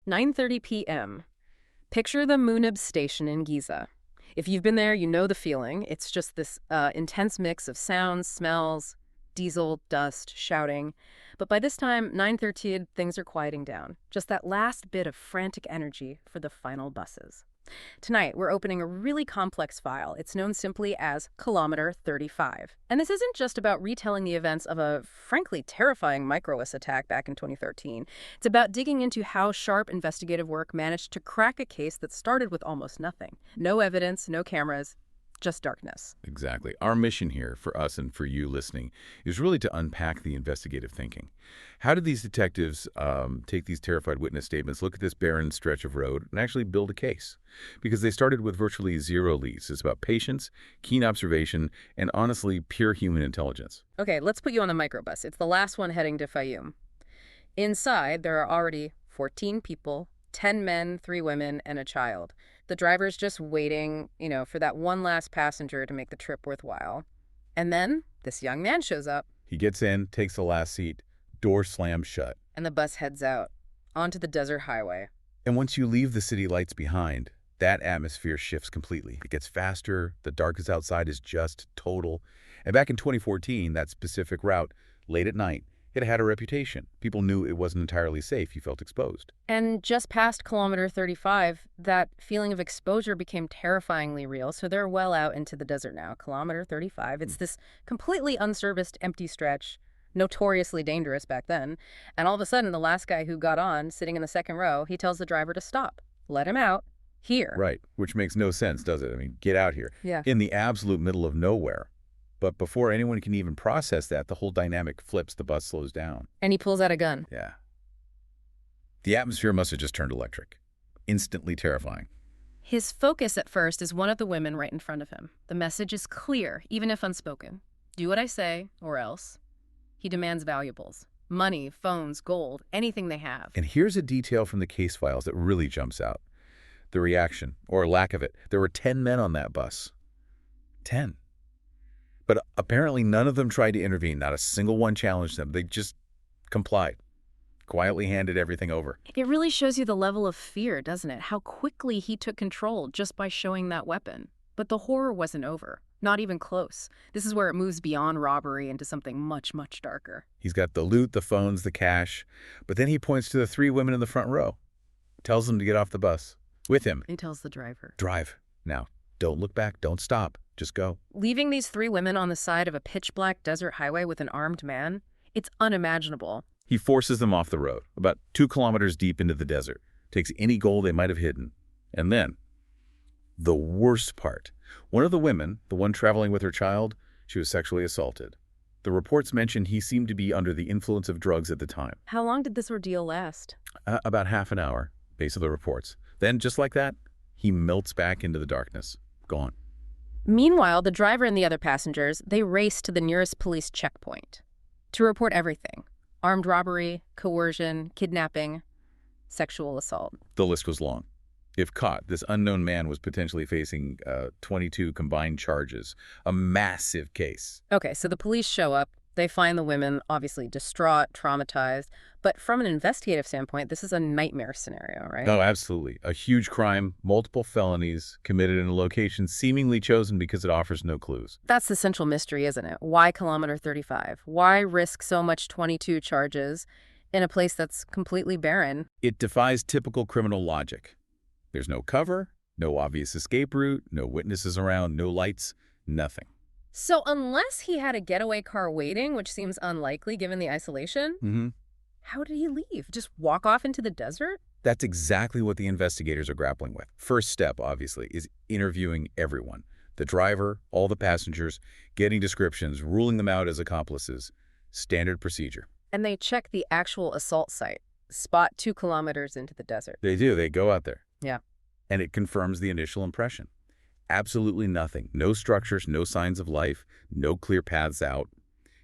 9:30 p.m. Picture the Munib station in Giza. If you've been there, you know the feeling. It's just this intense mix of sounds, smells, diesel, dust, shouting. But by this time, 9:30, things are quieting down. Just that last bit of frantic energy for the final buses. Tonight, we're opening a really complex file. It's known simply as Kilometer 35. And this isn't just about retelling the events of a, frankly, terrifying microbus attack back in 2013. It's about digging into how sharp investigative work managed to crack a case that started with almost nothing. No evidence, no cameras, just darkness. Exactly. Our mission here, for us and for you listening, is really to unpack the investigative thinking. How did these detectives take these terrified witness statements, look at this barren stretch of road, and actually build a case? Because they started with virtually zero leads. It's about patience, keen observation, and honestly, pure human intelligence. Okay, let's put you on the microbus. It's the last one heading to Fayoum. Inside, there are already 14 people, 10 men, 3 women, and a child. The driver's just waiting, for that one last passenger to make the trip worthwhile. And then this young man shows up. He gets in, takes the last seat, door slams shut. And the bus heads out, onto the desert highway. And once you leave the city lights behind, that atmosphere shifts completely. It gets faster, the darkness outside is just total. And back in 2014, that specific route, late at night, it had a reputation. People knew it wasn't entirely safe. You felt exposed. And just past Kilometer 35, that feeling of exposure became terrifyingly real. So they're well out into the desert now. Kilometer 35. It's this completely unserviced, empty stretch, notoriously dangerous back then. And all of a sudden, the last guy who got on, sitting in the second row, he tells the driver to stop. Let him out. Here. Right, which makes no sense, does it? I mean, get out here. Yeah. In the absolute middle of nowhere. But before anyone can even process that, the whole dynamic flips, the bus slows down. And he pulls out a gun. Yeah. The atmosphere must have just turned electric. Instantly terrifying. His focus at first is one of the women right in front of him. The message is clear, even if unspoken. Do what I say, or else. He demands valuables. Money, phones, gold, anything they have. And here's a detail from the case files that really jumps out. The reaction, or lack of it. There were 10 men on that bus. 10. But apparently none of them tried to intervene. Not a single one challenged them. They just complied. Quietly handed everything over. It really shows you the level of fear, doesn't it? How quickly he took control just by showing that weapon. But the horror wasn't over. Not even close. This is where it moves beyond robbery into something much, much darker. He's got the loot, the phones, the cash. But then he points to the 3 women in the front row. Tells them to get off the bus. With him. He tells the driver. Drive. Now, don't look back. Don't stop. Just go. Leaving these 3 women on the side of a pitch-black desert highway with an armed man, it's unimaginable. He forces them off the road, about 2 kilometers deep into the desert, takes any gold they might have hidden. And then, the worst part. One of the women, the one traveling with her child, she was sexually assaulted. The reports mention he seemed to be under the influence of drugs at the time. How long did this ordeal last? About half an hour, based on the reports. Then, just like that, he melts back into the darkness. Gone. Meanwhile, the driver and the other passengers, they race to the nearest police checkpoint to report everything. Armed robbery, coercion, kidnapping, sexual assault. The list was long. If caught, this unknown man was potentially facing 22 combined charges. A massive case. Okay, so the police show up. They find the women obviously distraught, traumatized. But from an investigative standpoint, this is a nightmare scenario, right? Oh, absolutely. A huge crime, multiple felonies, committed in a location seemingly chosen because it offers no clues. That's the central mystery, isn't it? Why Kilometer 35? Why risk so much 22 charges in a place that's completely barren? It defies typical criminal logic. There's no cover, no obvious escape route, no witnesses around, no lights, nothing. So unless he had a getaway car waiting, which seems unlikely given the isolation, how did he leave? Just walk off into the desert? That's exactly what the investigators are grappling with. First step, obviously, is interviewing everyone. The driver, all the passengers, getting descriptions, ruling them out as accomplices. Standard procedure. And they check the actual assault site, spot 2 kilometers into the desert. They do. They go out there. Yeah. And it confirms the initial impression. Absolutely nothing. No structures, no signs of life, no clear paths out.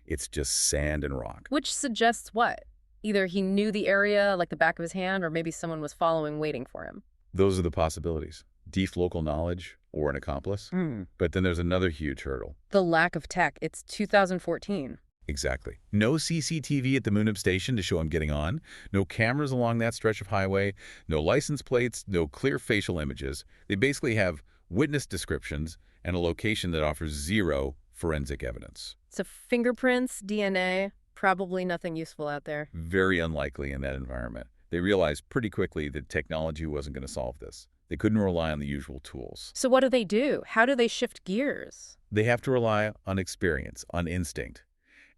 It's just sand and rock. Which suggests what? Either he knew the area like the back of his hand, or maybe someone was following, waiting for him. Those are the possibilities. Deep local knowledge or an accomplice. But then there's another huge hurdle. The lack of tech. It's 2014. Exactly. No CCTV at the Moonib station to show him getting on, no cameras along that stretch of highway, no license plates, no clear facial images. They basically have witness descriptions and a location that offers zero forensic evidence. So fingerprints, DNA, probably nothing useful out there. Very unlikely in that environment. They realized pretty quickly that technology wasn't going to solve this. They couldn't rely on the usual tools. So what do? How do they shift gears? They have to rely on experience, on instinct.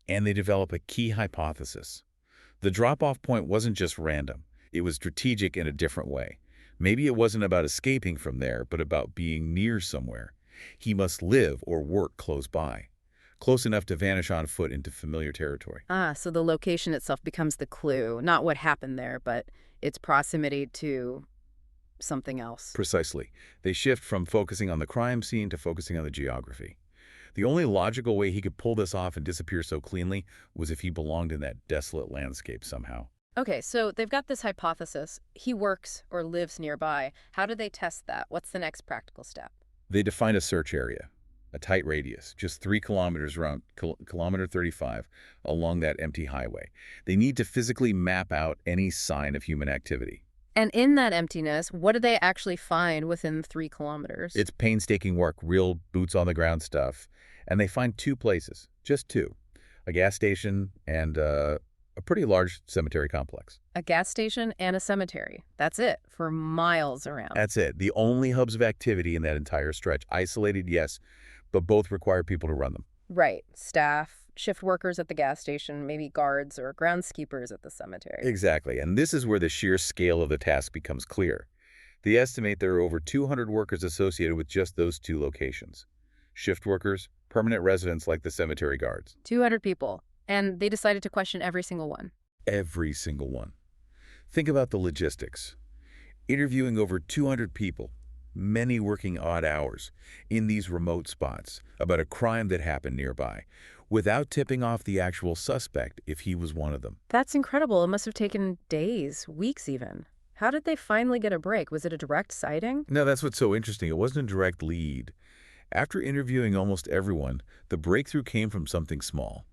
And they develop a key hypothesis. The drop-off point wasn't just random. It was strategic in a different way. Maybe it wasn't about escaping from there, but about being near somewhere. He must live or work close by, close enough to vanish on foot into familiar territory. Ah, so the location itself becomes the clue, not what happened there, but its proximity to something else. Precisely. They shift from focusing on the crime scene to focusing on the geography. The only logical way he could pull this off and disappear so cleanly was if he belonged in that desolate landscape somehow. Okay, so they've got this hypothesis. He works or lives nearby. How do they test that? What's the next practical step? They define a search area, a tight radius, just 3 kilometers around kilometer 35 along that empty highway. They need to physically map out any sign of human activity. And in that emptiness, what do they actually find within 3 kilometers? It's painstaking work, real boots-on-the-ground stuff. And they find 2 places, just 2, a gas station and a pretty large cemetery complex. A gas station and a cemetery. That's it, for miles around. That's it. The only hubs of activity in that entire stretch. Isolated, yes, but both require people to run them. Right. Staff, shift workers at the gas station, maybe guards or groundskeepers at the cemetery. Exactly. And this is where the sheer scale of the task becomes clear. They estimate there are over 200 workers associated with just those 2 locations. Shift workers, permanent residents like the cemetery guards. 200 people. And they decided to question every single one. Every single one. Think about the logistics. Interviewing over 200 people, many working odd hours, in these remote spots, about a crime that happened nearby, without tipping off the actual suspect if he was one of them. That's incredible. It must have taken days, weeks even. How did they finally get a break? Was it a direct sighting? No, that's what's so interesting. It wasn't a direct lead. After interviewing almost everyone, the breakthrough came from something small,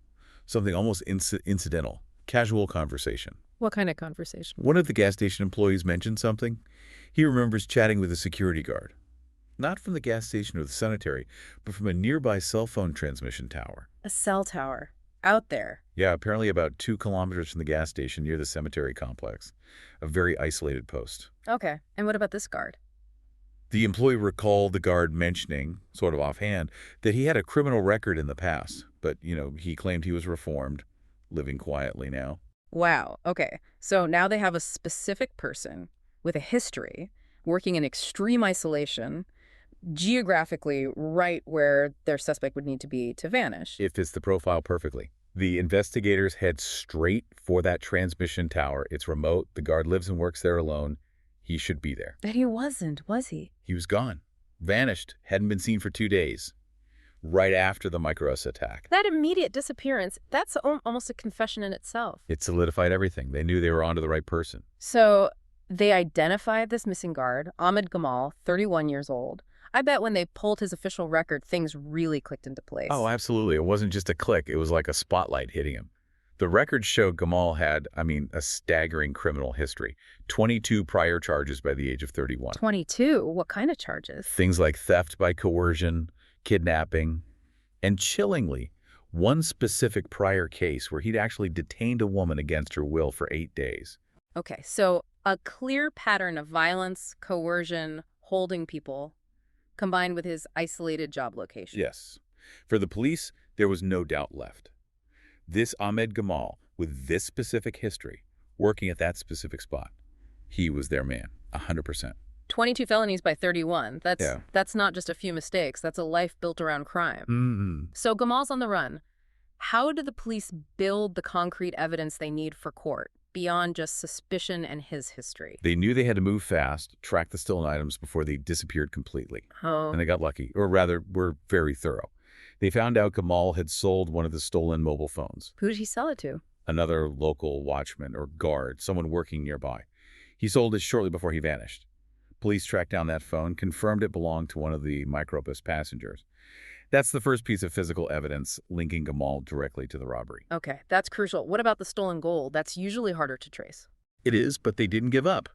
something almost incidental, casual conversation. What kind of conversation? One of the gas station employees mentioned something. He remembers chatting with a security guard, not from the gas station or the cemetery, but from a nearby cell phone transmission tower. A cell tower. Out there. Yeah, apparently about 2 kilometers from the gas station near the cemetery complex. A very isolated post. Okay. And what about this guard? The employee recalled the guard mentioning, sort of offhand, that he had a criminal record in the past, but, he claimed he was reformed, living quietly now. Wow. Okay. So now they have a specific person with a history, working in extreme isolation, geographically right where their suspect would need to be to vanish. It fits the profile perfectly. The investigators head straight for that transmission tower. It's remote. The guard lives and works there alone. He should be there. But he wasn't, was he? He was gone. Vanished. Hadn't been seen for 2 days. Right after the microbus attack. That immediate disappearance, that's almost a confession in itself. It solidified everything. They knew they were onto the right person. So they identified this missing guard, Ahmed Gamal, 31 years old. I bet when they pulled his official record, things really clicked into place. Oh, absolutely. It wasn't just a click. It was like a spotlight hitting him. The records showed Gamal had, a staggering criminal history. 22 prior charges by the age of 31. 22? What kind of charges? Things like theft by coercion, kidnapping, and chillingly, one specific prior case where he'd actually detained a woman against her will for 8 days. Okay, so a clear pattern of violence, coercion, holding people, combined with his isolated job location. Yes. For the police, there was no doubt left. This Ahmed Gamal, with this specific history, working at that specific spot, he was their man, 100%. 22 felonies by 31. That's not just a few mistakes. That's a life built around crime. Mm-hmm. So Gamal's on the run. How do the police build the concrete evidence they need for court, beyond just suspicion and his history? They knew they had to move fast, track the stolen items before they disappeared completely. Oh. And they got lucky, or rather, were very thorough. They found out Gamal had sold one of the stolen mobile phones. Who did he sell it to? Another local watchman or guard, someone working nearby. He sold it shortly before he vanished. Police tracked down that phone, confirmed it belonged to one of the microbus passengers. That's the first piece of physical evidence linking Gamal directly to the robbery. Okay, that's crucial. What about the stolen gold? That's usually harder to trace. It is, but they didn't give up.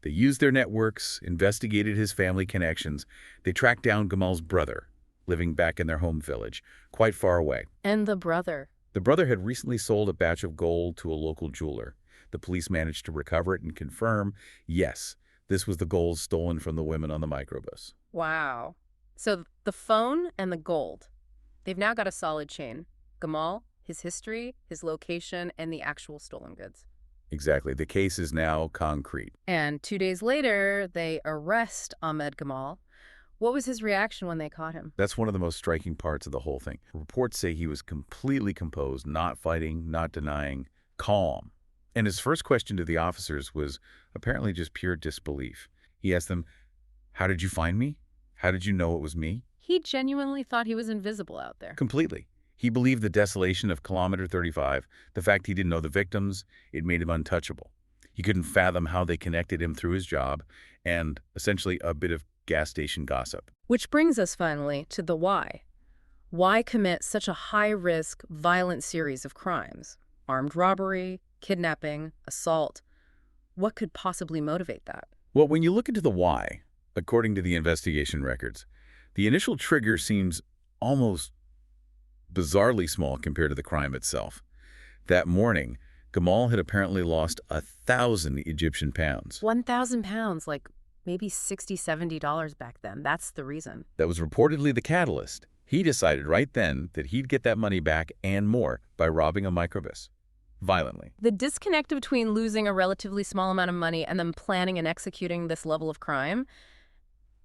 They used their networks, investigated his family connections. They tracked down Gamal's brother, living back in their home village, quite far away. And the brother. The brother had recently sold a batch of gold to a local jeweler. The police managed to recover it and confirm, yes, this was the gold stolen from the women on the microbus. Wow. So the phone and the gold. They've now got a solid chain. Gamal, his history, his location, and the actual stolen goods. Exactly. The case is now concrete. And 2 days later, they arrest Ahmed Gamal. What was his reaction when they caught him? That's one of the most striking parts of the whole thing. Reports say he was completely composed, not fighting, not denying, calm. And his first question to the officers was apparently just pure disbelief. He asked them, "How did you find me? How did you know it was me?" He genuinely thought he was invisible out there. Completely. He believed the desolation of Kilometer 35, the fact he didn't know the victims, it made him untouchable. He couldn't fathom how they connected him through his job and essentially a bit of gas station gossip. Which brings us finally to the why. Why commit such a high-risk, violent series of crimes? Armed robbery, kidnapping, assault. What could possibly motivate that? Well, when you look into the why, according to the investigation records, the initial trigger seems almost bizarrely small compared to the crime itself. That morning, Gamal had apparently lost 1,000 Egyptian pounds. 1,000 pounds, like maybe $60, $70 back then. That's the reason. That was reportedly the catalyst. He decided right then that he'd get that money back and more by robbing a microbus. Violently. The disconnect between losing a relatively small amount of money and then planning and executing this level of crime,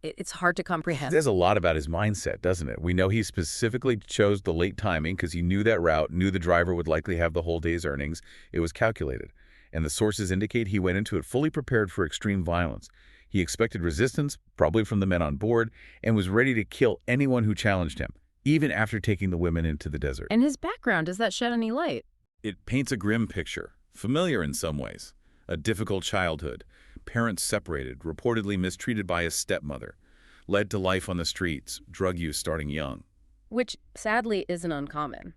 it's hard to comprehend. It says a lot about his mindset, doesn't it? We know he specifically chose the late timing because he knew that route, knew the driver would likely have the whole day's earnings. It was calculated. And the sources indicate he went into it fully prepared for extreme violence. He expected resistance, probably from the men on board, and was ready to kill anyone who challenged him, even after taking the women into the desert. And his background, does that shed any light? It paints a grim picture, familiar in some ways. A difficult childhood, parents separated, reportedly mistreated by his stepmother, led to life on the streets, drug use starting young. Which, sadly, isn't uncommon.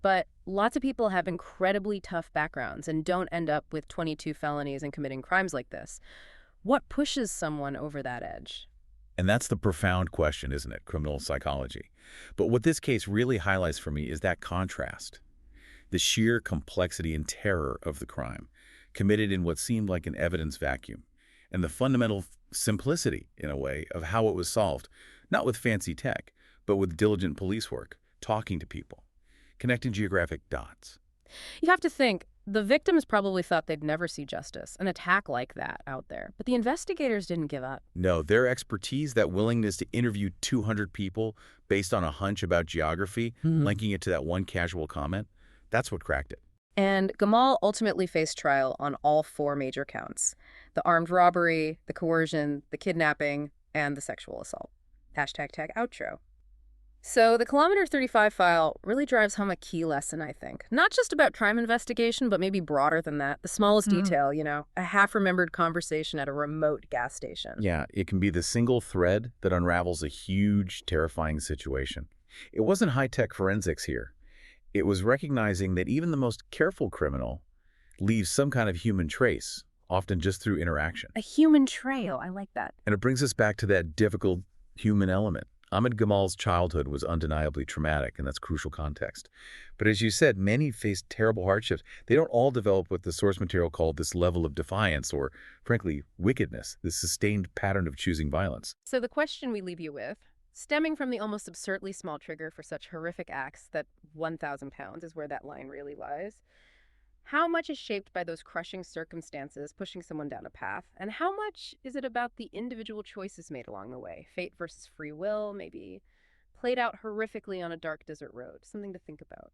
But lots of people have incredibly tough backgrounds and don't end up with 22 felonies and committing crimes like this. What pushes someone over that edge? And that's the profound question, isn't it? Criminal psychology. But what this case really highlights for me is that contrast. The sheer complexity and terror of the crime, committed in what seemed like an evidence vacuum, and the fundamental simplicity, in a way, of how it was solved, not with fancy tech, but with diligent police work, talking to people, connecting geographic dots. You have to think, the victims probably thought they'd never see justice, an attack like that out there. But the investigators didn't give up. No, their expertise, that willingness to interview 200 people based on a hunch about geography, linking it to that one casual comment, that's what cracked it. And Gamal ultimately faced trial on all 4 major counts: the armed robbery, the coercion, the kidnapping, and the sexual assault. #tag outro. So the Kilometer 35 file really drives home a key lesson, I think. Not just about crime investigation, but maybe broader than that. The smallest detail, a half-remembered conversation at a remote gas station. Yeah, it can be the single thread that unravels a huge, terrifying situation. It wasn't high-tech forensics here. It was recognizing that even the most careful criminal leaves some kind of human trace, often just through interaction. A human trail, I like that. And it brings us back to that difficult human element. Ahmed Gamal's childhood was undeniably traumatic, and that's crucial context. But as you said, many faced terrible hardships. They don't all develop what the source material called this level of defiance or, frankly, wickedness, this sustained pattern of choosing violence. So the question we leave you with, stemming from the almost absurdly small trigger for such horrific acts that 1,000 pounds is where that line really lies, how much is shaped by those crushing circumstances pushing someone down a path, and how much is it about the individual choices made along the way? Fate versus free will, maybe played out horrifically on a dark desert road. Something to think about.